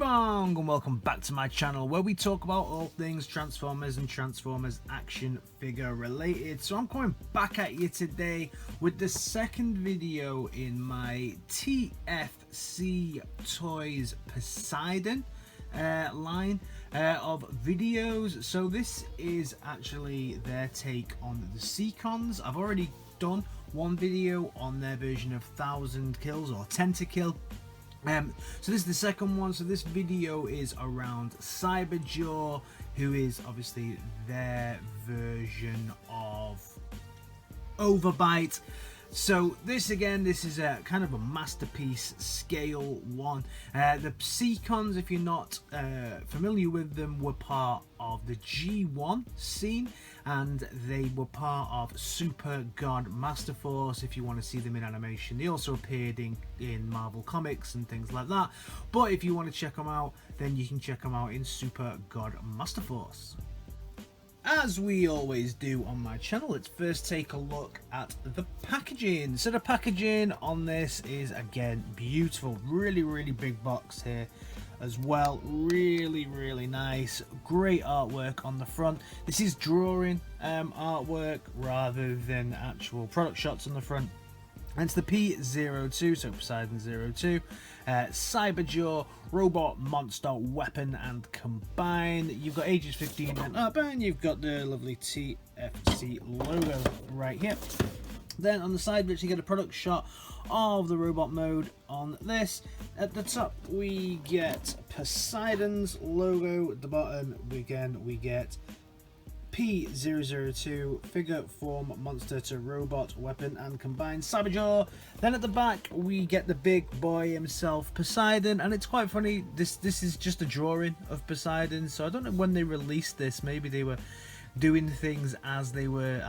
Bong and welcome back to my channel where we talk about all things Transformers and Transformers action figure related. So I'm coming back at you today with the second video in my TFC Toys Poseidon line of videos. So this is actually their take on the Seacons. I've already done one video on their version of 1000 kills or 10 to kill. So this is the second one. So this video is around Cyberjaw, who is obviously their version of Overbite. So this is a kind of a masterpiece scale one. The Seacons, if you're not familiar with them, were part of the G1 scene, and they were part of Super God Master Force if you want to see them in animation. They also appeared in Marvel Comics and things like that. But if you want to check them out, then you can check them out in Super God Master Force. As we always do on my channel, let's first take a look at the packaging. So the packaging on this is, again, beautiful. Really big box here as well. Really nice. Great artwork on the front. This is drawing artwork rather than actual product shots on the front. And it's the P02, so Poseidon 02, Cyberjaw, Robot, Monster, Weapon and Combine. You've got ages 15 and up, and you've got the lovely TFC logo right here. Then on the side, you get a product shot of the robot mode on this. At the top, we get Poseidon's logo. At the bottom, again, we get P002, figure, form, monster to robot, weapon and combine, Cyberjaw. Then at the back we get the big boy himself, Poseidon, and it's quite funny, this is just a drawing of Poseidon. So I don't know when they released this, maybe they were doing things as they were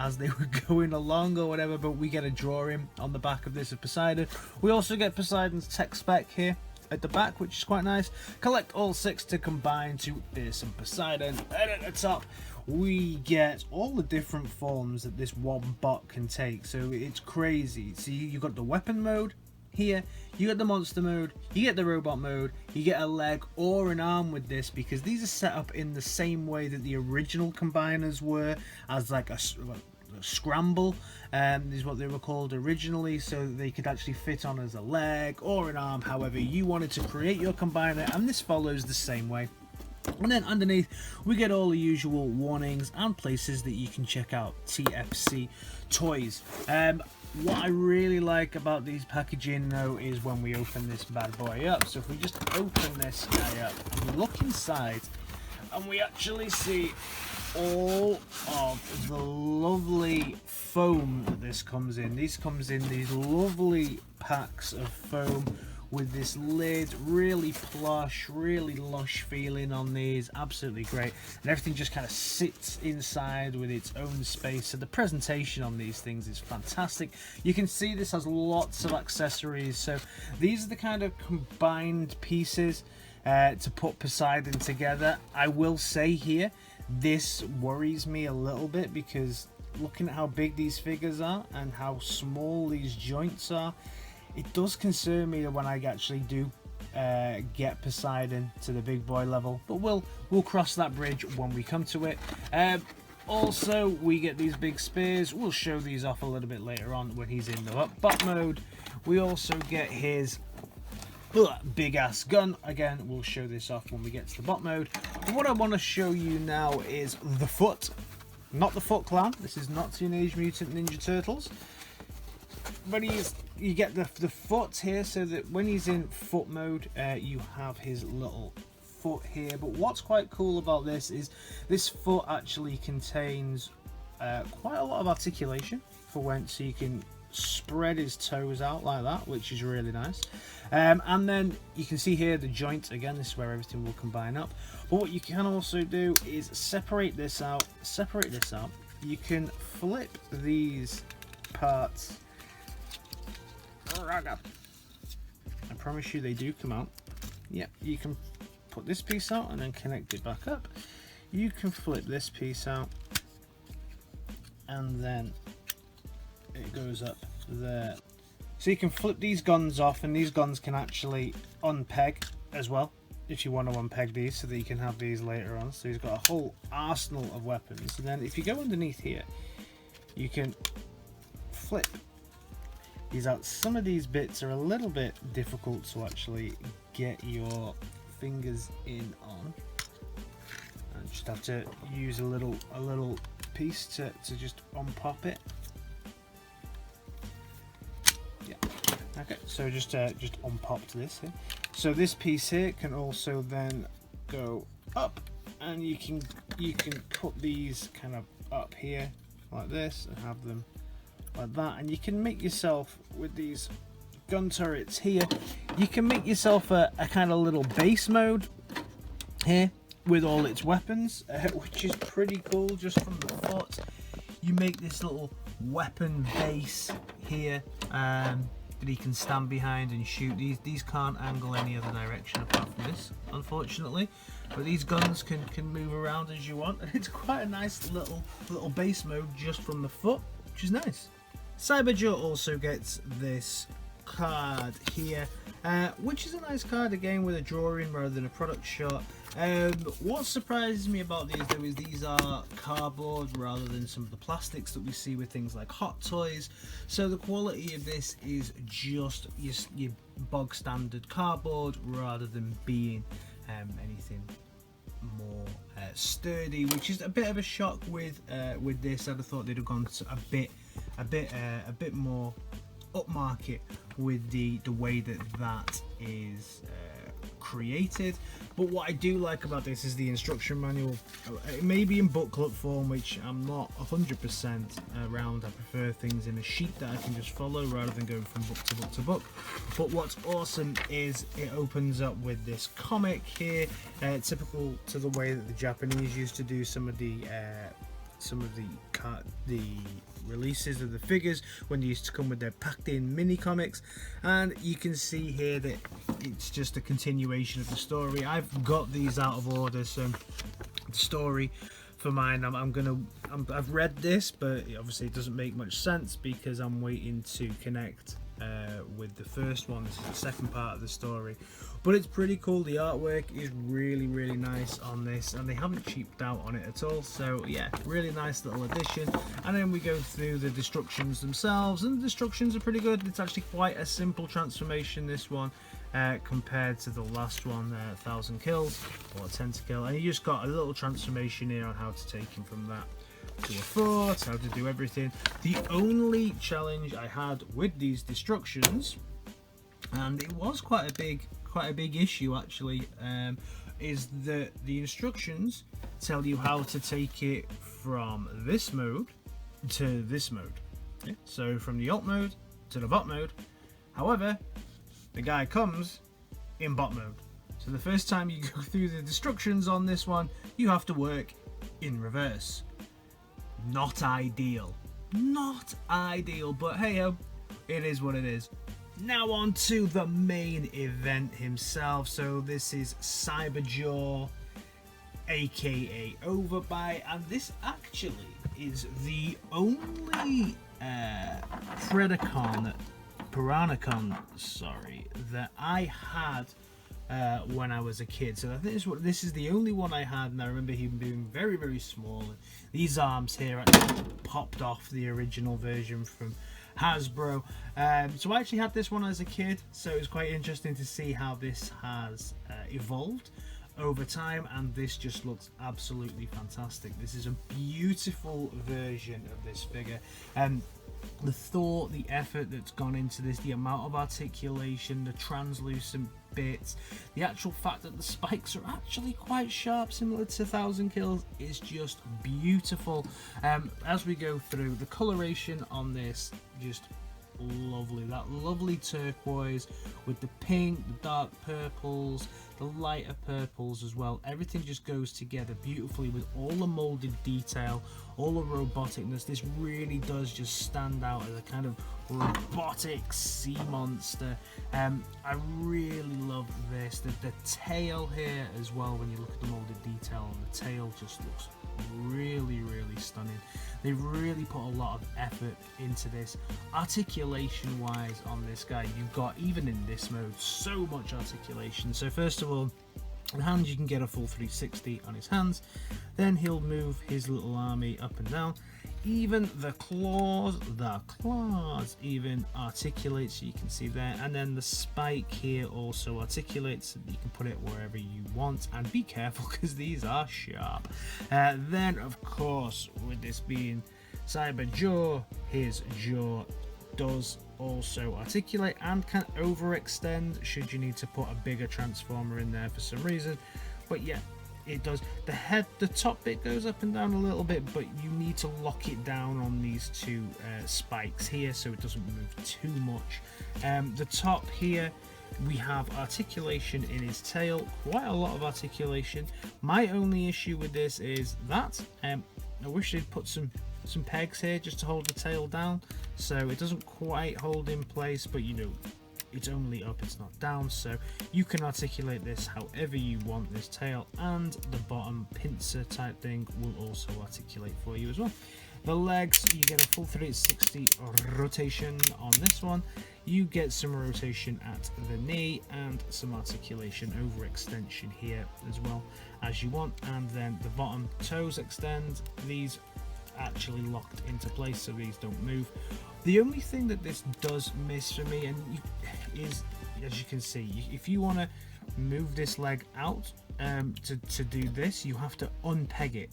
going along or whatever, but we get a drawing on the back of this of Poseidon. We also get Poseidon's tech spec here at the back, which is quite nice. Collect all 6 to combine to Pierce and Poseidon. And at the top we get all the different forms that this one bot can take, so it's crazy. So you got the weapon mode here, you get the monster mode, you get the robot mode, you get a leg or an arm with this, because these are set up in the same way that the original combiners were, as like a scramble, is what they were called originally, so they could actually fit on as a leg or an arm, however you wanted to create your combiner, and this follows the same way. And then underneath we get all the usual warnings and places that you can check out TFC Toys. What I really like about these packaging though is when we open this bad boy up. So if we just open this guy up and we look inside, and we actually see all of the lovely foam that this comes in. These comes in these lovely packs of foam with this lid, really plush, really lush feeling on these, absolutely great, and everything just kind of sits inside with its own space. So the presentation on these things is fantastic. You can see this has lots of accessories, so these are the kind of combined pieces to put Poseidon together. I will say here, this worries me a little bit, because looking at how big these figures are and how small these joints are, it does concern me when I actually do get Poseidon to the big boy level, but we'll cross that bridge when we come to it. Also, we get these big spears. We'll show these off a little bit later on when he's in the bot mode. We also get his big ass gun. Again, we'll show this off when we get to the bot mode. But what I want to show you now is the foot, not the Foot Clan. This is not Teenage Mutant Ninja Turtles, but you get the foot here, so that when he's in foot mode, you have his little foot here. But what's quite cool about this is this foot actually contains quite a lot of articulation for when, so you can spread his toes out like that, which is really nice. And then you can see here the joint, again, this is where everything will combine up. But what you can also do is separate this out. You can flip these parts. I promise you they do come out. Yep, you can put this piece out and then connect it back up. You can flip this piece out and then it goes up there. So you can flip these guns off, and these guns can actually unpeg as well. if you want to unpeg these so that you can have these later on. So he's got a whole arsenal of weapons. And then if you go underneath here, you can flip these out. Some of these bits are a little bit difficult to actually get your fingers in on. And just have to use a little piece to just unpop it. Yeah. Okay, so just unpopped this here. So this piece here can also then go up, and you can put these kind of up here like this and have them like that, and you can make yourself with these gun turrets here, you can make yourself a kind of little base mode here with all its weapons, which is pretty cool. Just from the foot, you make this little weapon base here that he can stand behind and shoot. These can't angle any other direction apart from this, unfortunately, but these guns can move around as you want, and it's quite a nice little base mode just from the foot, which is nice. Cyberjaw also gets this card here, which is a nice card again with a drawing rather than a product shot. What surprises me about these though is these are cardboard rather than some of the plastics that we see with things like Hot Toys. So the quality of this is just your bog standard cardboard rather than being anything more sturdy, which is a bit of a shock with this. I'd have thought they'd have gone a bit more upmarket with the way that is created. But what I do like about this is the instruction manual. It may be in booklet form, which I'm not 100% around. I prefer things in a sheet that I can just follow rather than going from book to book to book. But what's awesome is it opens up with this comic here, typical to the way that the Japanese used to do some of the releases of the figures when they used to come with their packed in mini comics. And you can see here that it's just a continuation of the story. I've got these out of order, so the story for mine, I've read this, but obviously it doesn't make much sense because I'm waiting to connect with the first one. This is the second part of the story, but it's pretty cool. The artwork is really nice on this, and they haven't cheaped out on it at all. So yeah, really nice little addition. And then we go through the destructions themselves, and the destructions are pretty good. It's actually quite a simple transformation, this one, compared to the last one, 1000 kills or 10 to kill. And you just got a little transformation here on how to take him from that to a fort, how to do everything. The only challenge I had with these destructions, and it was quite a big issue actually, is that the instructions tell you how to take it from this mode to this mode. Okay? So from the alt mode to the bot mode. However, the guy comes in bot mode. So the first time you go through the destructions on this one, you have to work in reverse. Not ideal, but hey ho, it is what it is. Now on to the main event himself. So this is Cyberjaw, aka Overbite, and this actually is the only Predacon, sorry, that I had when I was a kid. So I think this is the only one I had, and I remember him being very small. These arms here actually popped off the original version from Hasbro. So I actually had this one as a kid, so it was quite interesting to see how this has evolved over time, and this just looks absolutely fantastic. This is a beautiful version of this figure, and the thought, the effort that's gone into this, the amount of articulation, the translucent bits, the actual fact that the spikes are actually quite sharp, similar to 1000 kills, is just beautiful. As we go through, the coloration on this, just lovely. That lovely turquoise with the pink, the dark purples, the lighter purples as well. Everything just goes together beautifully with all the molded detail, all the roboticness. This really does just stand out as a kind of robotic sea monster. I really love this. The tail here as well, when you look at the molded detail on the tail, just looks really stunning. They've really put a lot of effort into this. Articulation wise on this guy, you've got, even in this mode, so much articulation. So first of all, The hands, you can get a full 360 on his hands. Then he'll move his little army up and down. Even the claws even articulate, so you can see there. And then the spike here also articulates, so you can put it wherever you want. And be careful, because these are sharp. Then, of course, with this being Cyberjaw, his jaw does also articulate and can overextend should you need to put a bigger transformer in there for some reason. But yeah, it does. The head, the top bit goes up and down a little bit, but you need to lock it down on these two spikes here so it doesn't move too much. The top here, we have articulation in his tail, quite a lot of articulation. My only issue with this is that I wish they'd put some pegs here just to hold the tail down, so it doesn't quite hold in place, but you know, it's only up, it's not down, so you can articulate this however you want. This tail and the bottom pincer type thing will also articulate for you as well. The legs, you get a full 360 rotation on this one. You get some rotation at the knee and some articulation over extension here as well as you want. And then the bottom toes extend. These actually locked into place, so these don't move. The only thing that this does miss for me is, as you can see, if you want to move this leg out to do this, you have to unpeg it.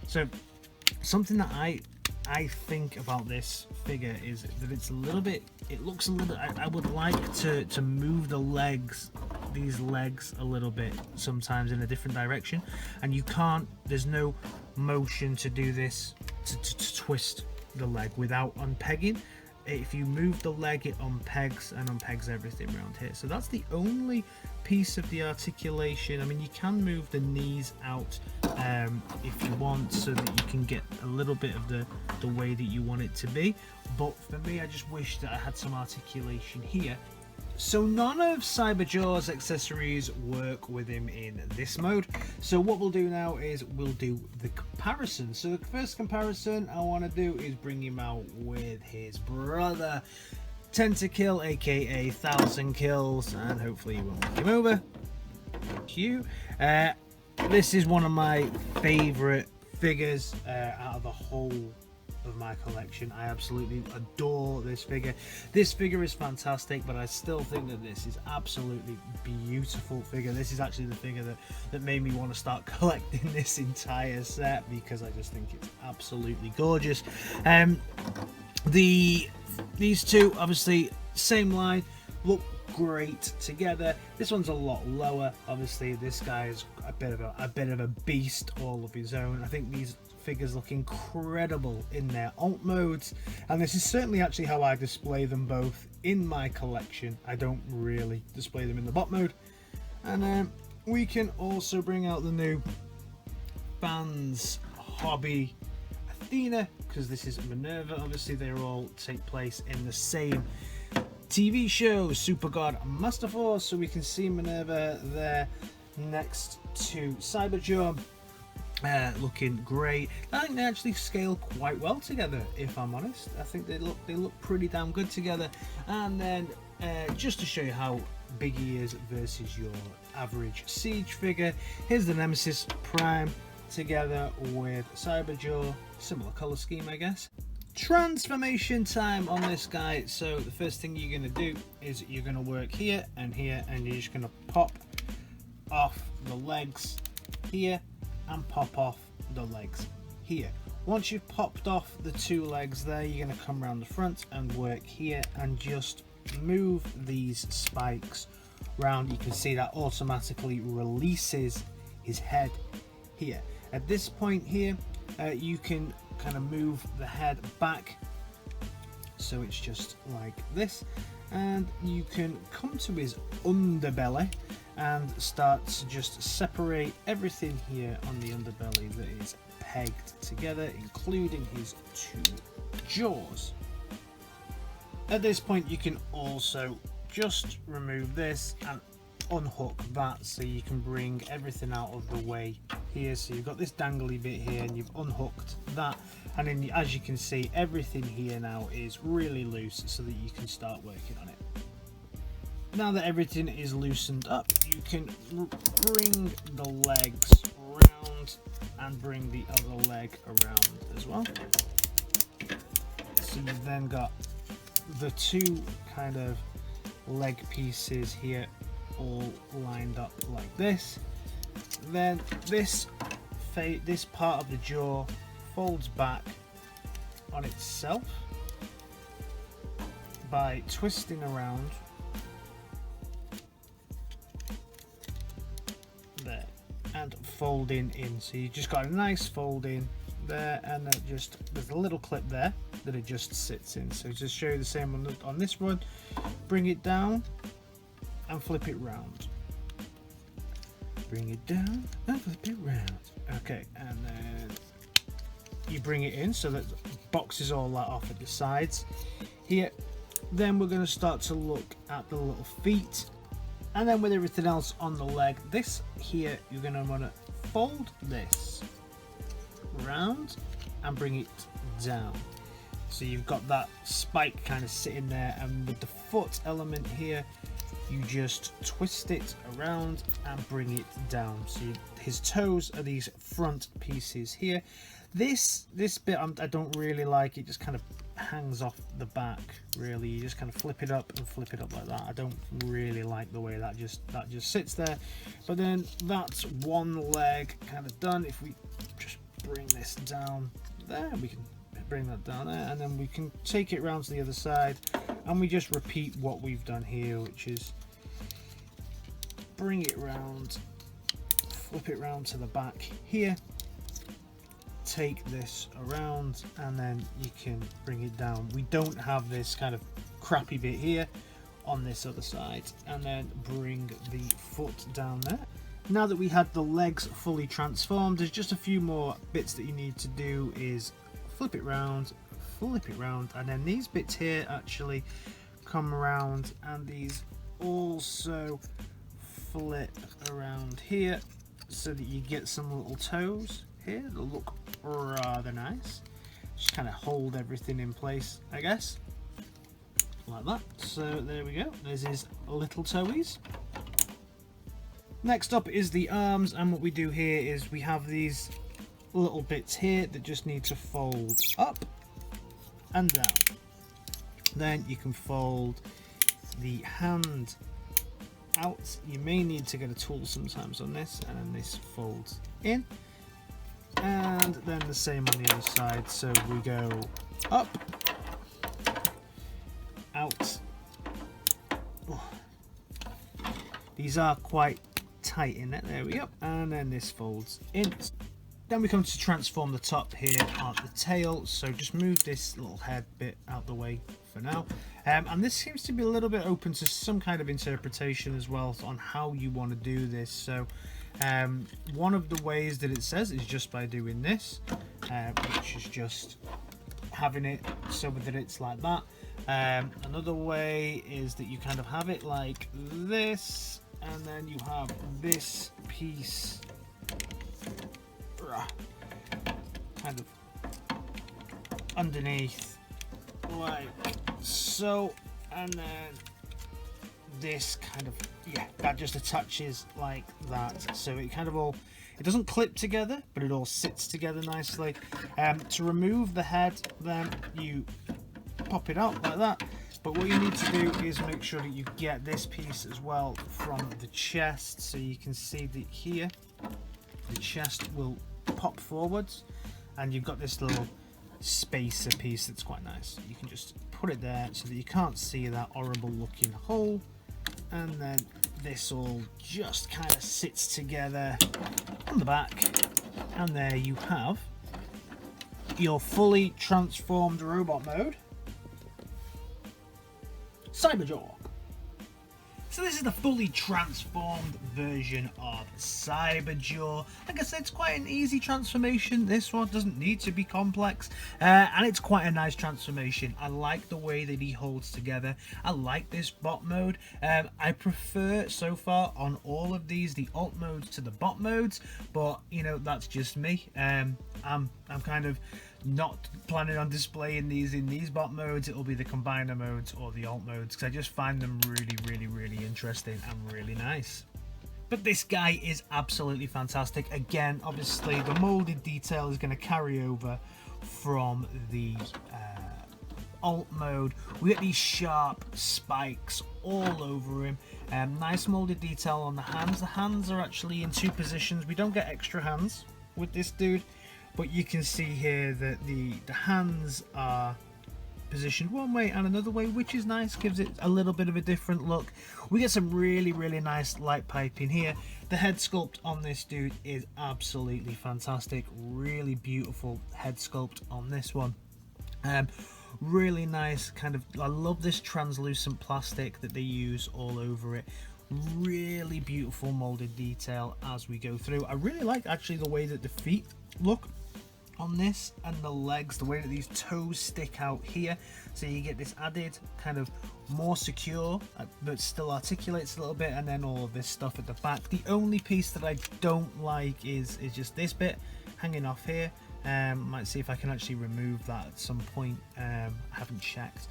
So something that I think about this figure is that it's a little bit, it looks a little bit, I would like to move the legs, these legs a little bit sometimes in a different direction, and you can't, there's no motion to do this, to twist the leg without unpegging. If you move the leg, it unpegs and unpegs everything around here. So that's the only piece of the articulation. I mean, you can move the knees out if you want, so that you can get a little bit of the way that you want it to be. But for me, I just wish that I had some articulation here. So none of Cyberjaw's accessories work with him in this mode. So what we'll do now is we'll do the comparison. So the first comparison I want to do is bring him out with his brother, Tentakill, aka 1000 Kills, and hopefully you won't knock him over. Thank you. This is one of my favourite figures out of the whole of my collection. I absolutely adore this figure. This figure is fantastic, but I still think that this is absolutely beautiful figure. This is actually the figure that made me want to start collecting this entire set, because I just think it's absolutely gorgeous. These two, obviously same line, look great together. This one's a lot lower. Obviously this guy is a bit of a beast all of his own. I think these figures look incredible in their alt modes, and this is certainly actually how I display them both in my collection. I don't really display them in the bot mode. And we can also bring out the new Fans Hobby Athena, because this is Minerva. Obviously they all take place in the same TV show, Super God Master Force, so we can see Minerva there next to Cyberjaw. Looking great. I think they actually scale quite well together, if I'm honest. I think they look pretty damn good together. And then just to show you how big he is versus your average Siege figure, here's the Nemesis Prime together with Cyberjaw. Similar color scheme, I guess. Transformation time on this guy. So the first thing you're going to do is you're going to work here, and you're just going to pop off the legs here and pop off the legs here. Once you've popped off the two legs there, you're going to come around the front and work here and just move these spikes round. You can see that automatically releases his head here. At this point here, you can kind of move the head back, so it's just like this, and you can come to his underbelly and start to just separate everything here on the underbelly that is pegged together, including his two jaws. At this point you can also just remove this and unhook that, so you can bring everything out of the way here. So you've got this dangly bit here and you've unhooked that, and then as you can see, everything here now is really loose so that you can start working on it. now that everything is loosened up, you can bring the legs around and bring the other leg around as well. So you've then got the two kind of leg pieces here all lined up like this. Then this part of the jaw folds back on itself by twisting around there and folding in. So you just got a nice fold in there, and then just there's a little clip there that it just sits in. So just show you the same on this one. Bring it down and flip it round. Bring it down and flip it round. Okay, and then you bring it in so that the box is all let off at the sides here. Then we're going to start to look at the little feet, and then with everything else on the leg, this here you're going to want to fold this round and bring it down. So you've got that spike kind of sitting there, and with the foot element here, you just twist it around and bring it down. So his toes are these front pieces here. This bit I don't really like. It just kind of hangs off the back, really. You just kind of flip it up and flip it up like that. I don't really like the way that just sits there. But then that's one leg kind of done. If we just bring this down there, we can bring that down there, and then we can take it round to the other side, and we just repeat what we've done here, which is bring it round, flip it round to the back here, take this around, and then you can bring it down. We don't have this kind of crappy bit here on this other side, and then bring the foot down there. Now that we had the legs fully transformed, there's just a few more bits that you need to do. Is flip it round, and then these bits here actually come around, and these also flip around here so that you get some little toes here that look rather nice. Just kind of hold everything in place, I guess, like that. So there we go, there's his little toes. Next up is the arms, and what we do here is we have these little bits here that just need to fold up and down. Then you can fold the hand out. You may need to get a tool sometimes on this, and then this folds in, and then the same on the other side. So we go up, out. Oh. These are quite tight in it, there we go, and then this folds in. Then we come to transform the top here on the tail, so just move this little head bit out the way for now. And this seems to be a little bit open to some kind of interpretation as well on how you want to do this. So one of the ways that it says is just by doing this, which is just having it so that it's like that. Another way is that you kind of have it like this, and then you have this piece kind of underneath like so, and then this kind of, yeah, that just attaches like that. So it kind of all, it doesn't clip together, but it all sits together nicely. To remove the head, then you pop it out like that. But what you need to do is make sure that you get this piece as well from the chest. So you can see that here the chest will pop forwards, and you've got this little spacer piece that's quite nice. You can just put it there so that you can't see that horrible looking hole, and then this all just kind of sits together on the back, and there you have your fully transformed robot mode, Cyberjaw. So this is the fully transformed version of Cyberjaw. Like I said, it's quite an easy transformation. This one doesn't need to be complex, and it's quite a nice transformation. I like the way that he holds together. I like this bot mode. I prefer, so far on all of these, the alt modes to the bot modes, but you know, that's just me. I'm kind of not planning on displaying these in these bot modes. It'll be the combiner modes or the alt modes, because I just find them really interesting and really nice. But this guy is absolutely fantastic. Again, obviously the molded detail is going to carry over from the alt mode. We get these sharp spikes all over him. Nice molded detail on the hands. The hands are actually in 2 positions. We don't get extra hands with this dude, but you can see here that the hands are positioned one way and another way, which is nice, gives it a little bit of a different look. We get some really nice light piping here. The head sculpt on this dude is absolutely fantastic. Really beautiful head sculpt on this one. Really nice kind of, I love this translucent plastic that they use all over it. Really beautiful molded detail as we go through. I really like actually the way that the feet look on this, and the legs, the way that these toes stick out here, so you get this added kind of more secure but still articulates a little bit, and then all of this stuff at the back. The only piece that I don't like is just this bit hanging off here. Might see if I can actually remove that at some point. I haven't checked.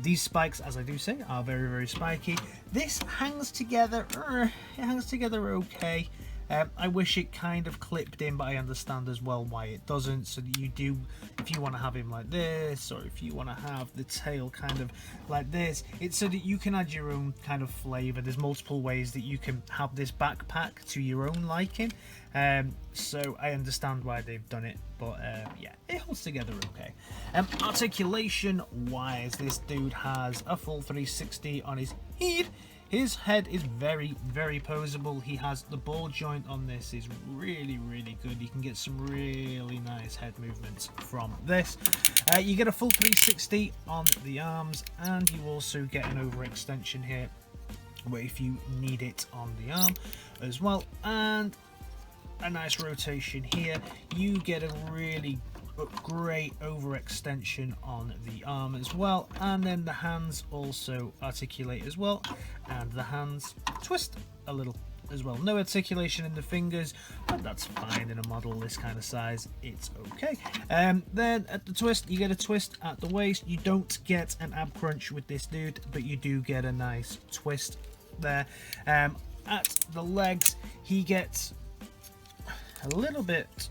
These spikes, as I do say, are very spiky. This hangs together, it hangs together okay. I wish it kind of clipped in, but I understand as well why it doesn't. So that you do, if you want to have him like this, or if you want to have the tail kind of like this, it's so that you can add your own kind of flavor. There's multiple ways that you can have this backpack to your own liking. So I understand why they've done it, but yeah, it holds together okay. Articulation wise, this dude has a full 360 on his head. His head is very poseable. He has the ball joint on this is really good. You can get some really nice head movements from this. You get a full 360 on the arms, and you also get an overextension here, where if you need it on the arm as well, and a nice rotation here. You get a really great overextension on the arm as well, and then the hands also articulate as well, and the hands twist a little as well. No articulation in the fingers, but that's fine in a model this kind of size. It's okay. Then at the twist, you get a twist at the waist. You don't get an ab crunch with this dude, but you do get a nice twist there. At the legs, he gets a little bit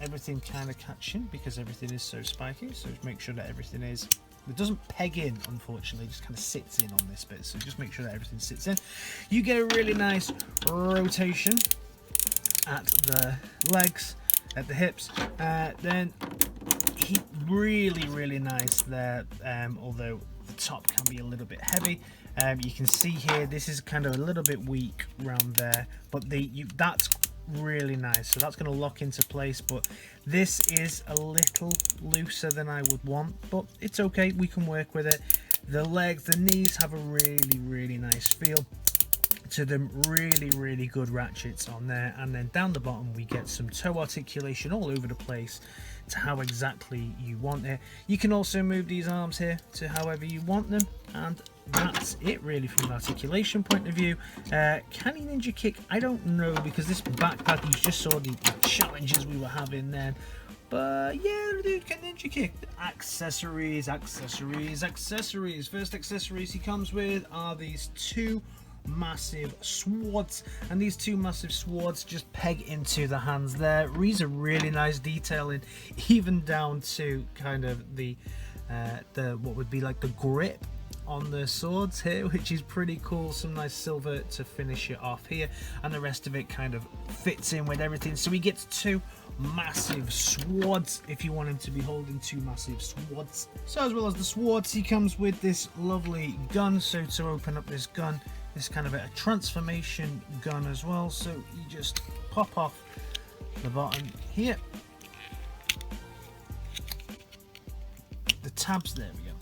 everything kind of catching because everything is so spiky, so just make sure that everything is, it doesn't peg in, unfortunately, it just kind of sits in on this bit, so just make sure that everything sits in. You get a really nice rotation at the legs, at the hips, then he really nice there, although the top can be a little bit heavy. You can see here this is kind of a little bit weak around there, but that's really nice, so that's going to lock into place. But this is a little looser than I would want, but it's okay, we can work with it. The legs, the knees have a really nice feel to them, really good ratchets on there, and then down the bottom we get some toe articulation all over the place to how exactly you want it. You can also move these arms here to however you want them, and that's it really from an articulation point of view. Can he ninja kick? I don't know, because this backpack, you just saw the challenges we were having then. But yeah, the dude can ninja kick. Accessories. First accessories he comes with are these 2 massive swords, and these 2 massive swords just peg into the hands there. These are really nice detailing, even down to kind of the what would be like the grip on the swords here, which is pretty cool. Some nice silver to finish it off here, and the rest of it kind of fits in with everything. So he gets 2 massive swords if you want him to be holding 2 massive swords. So as well as the swords, he comes with this lovely gun. So to open up this gun, this kind of a transformation gun as well, so you just pop off the bottom here, the tabs, there we go,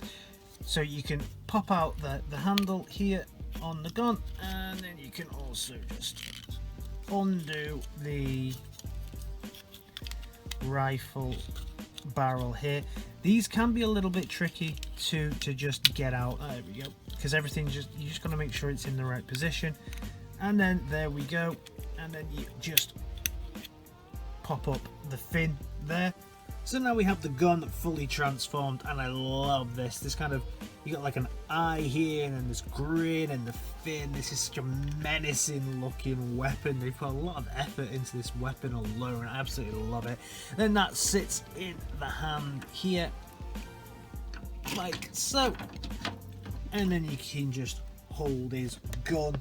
so you can pop out the handle here on the gun, and then you can also just undo the rifle barrel here. These can be a little bit tricky to just get out. There we go, because everything you just got to make sure it's in the right position, and then there we go, and then you just pop up the fin there. So now we have the gun fully transformed, and I love this. This kind of, you got like an eye here and then this grin and the fin. This is such a menacing looking weapon. They've put a lot of effort into this weapon alone. I absolutely love it. Then that sits in the hand here, like so. And then you can just hold his gun,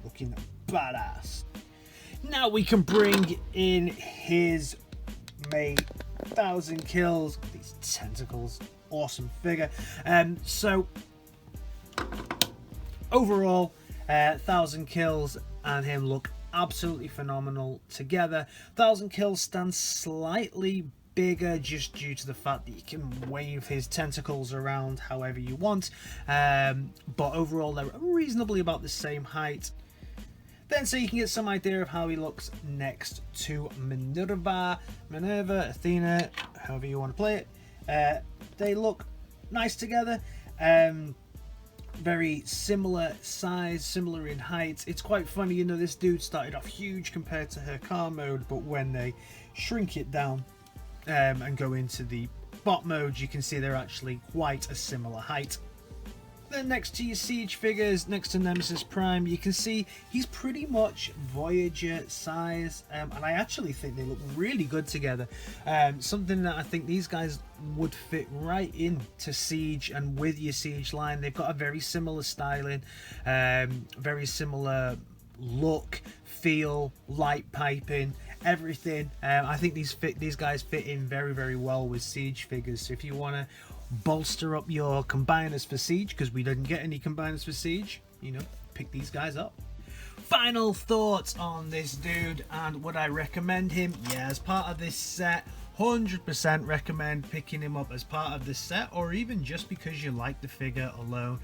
looking badass. Now we can bring in his mate. 1,000 kills, these tentacles, awesome figure. So overall, 1,000 kills and him look absolutely phenomenal together. 1,000 kills stands slightly bigger just due to the fact that you can wave his tentacles around however you want, but overall they're reasonably about the same height. Then so you can get some idea of how he looks next to Minerva, Athena, however you want to play it. They look nice together. Very similar size, similar in height. It's quite funny, you know, this dude started off huge compared to her car mode, but when they shrink it down and go into the bot mode, you can see they're actually quite a similar height. Then next to your Siege figures, next to Nemesis Prime, you can see he's pretty much Voyager size, and I actually think they look really good together. Something that I think these guys would fit right into Siege and with your Siege line. They've got a very similar styling, very similar look, feel, light piping, everything. I think these guys fit in very, very well with Siege figures. So if you want to bolster up your combiners for Siege, because we didn't get any combiners for Siege, you know, pick these guys up. Final thoughts on this dude, and would I recommend him? Yeah, as part of this set, 100% recommend picking him up as part of this set, or even just because you like the figure alone.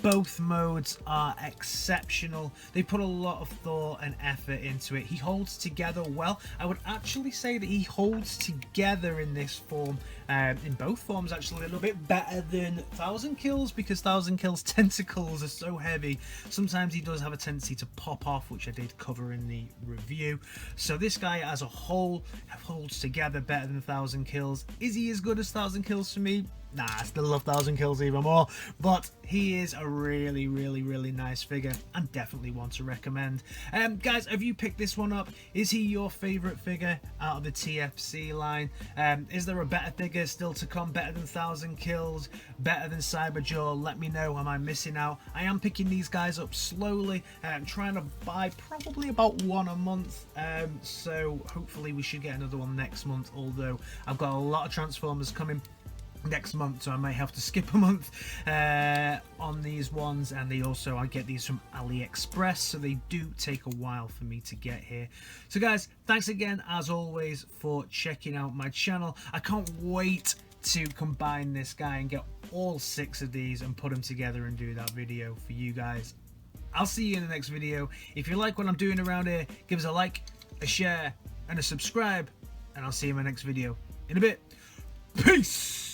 Both modes are exceptional. They put a lot of thought and effort into it. He holds together well. I would actually say that he holds together in this form, in both forms actually, a little bit better than 1,000 kills, because 1,000 kills tentacles are so heavy. Sometimes he does have a tendency to pop off, which I did cover in the review. So this guy as a whole holds together better than 1,000 kills. Is he as good as 1,000 kills for me? Nah, I still love 1,000 kills even more, but he is a really, really, really nice figure and definitely one to recommend. Guys, have you picked this one up? Is he your favorite figure out of the TFC line? Is there a better figure still to come, better than 1,000 kills, better than Cyberjaw? Let me know. Am I missing out? I am picking these guys up slowly. I'm trying to buy probably about one a month, so hopefully we should get another one next month, although I've got a lot of Transformers coming next month, so I may have to skip a month on these ones. And I get these from AliExpress, so they do take a while for me to get here. So guys, thanks again as always for checking out my channel. I can't wait to combine this guy and get all 6 of these and put them together and do that video for you guys. I'll see you in the next video. If you like what I'm doing around here, give us a like, a share and a subscribe, and I'll see you in my next video in a bit. Peace.